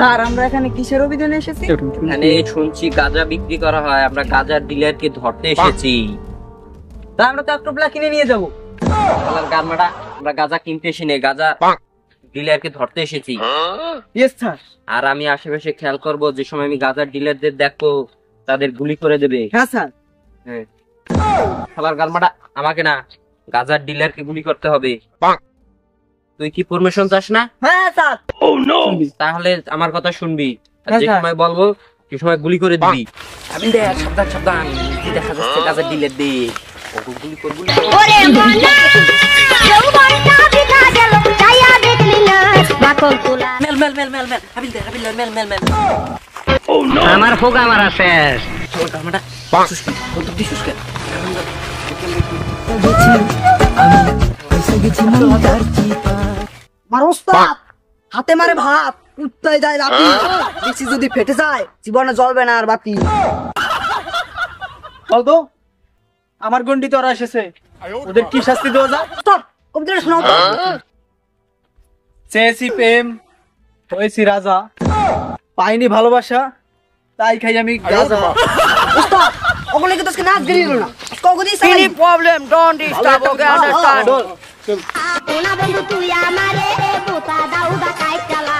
Sir আমরা এখানে কিসের অভিযানে এসেছি? এখানে শুনছি গাঁজা বিক্রি করা হয়, আমরা গাঁজার ডিলারকে ধরতে এসেছি। তা আমরা তো একটা কিনে নিয়ে যাবো। গারমাটা আমরা গাঁজা কিনতে এসেছি, গাঁজা ডিলারকে ধরতে এসেছি। Yes sir. আর আমি আশেপাশে খেয়াল করব, যে সময় আমি গাঁজার ডিলারদের দেখবো তাদের গুলি করে দেবে। হ্যাঁ স্যার। হ্যাঁ শালার গারমাটা, আমাকে না, গাঁজার ডিলারকে গুলি করতে হবে। তুই কি পারমিশন চাস না? হ্যাঁ স্যার। তাহলে আমার কথা শুনবি, আর হ্যাঁ, যে স্যার। সময় বলবো সে সময় গুলি করে দিবি। আমি দেখ, সাবধান সাবধান, কি দেখা যাচ্ছে গাঁজার ডিলার দে। গুলি কর, গুলি কর। ওরে মনা যৌবনটা বিতা গেল চাইয়া দেখলি না বাকল তোলা মেল মেল মেল মেল মেল হাবিল দে, হাবিল মেল মেল মেল। আমার ফোকা মারা শেষ। শালার গারমাটা সুস্কি কত দিছিস কেন? আমার ওস্তাদ হাতে মারে ভাত, উত্তায় যায় রাতি। বেশি যদি ফেটে যায় জীবনে জ্বলবে না আর বাতি। বলতো আমার গন্ডি তো ওরা এসেছে, ওদের কি শাস্তি দেওয়া যায়? স্যার কবিতাটা শোনাও তো। চেয়েছি প্রেম, হয়েছি রাজা, পাইনি ভালোবাসা, তাই খাই আমি গাঁজা। ওস্তাদ ওগুলো কি তোকে নাচ গিরি না কগদি সাই problem don't disturb, okay understand. ওনা বন্ধু তুই আমারে বোতা দাও বা কাই চালা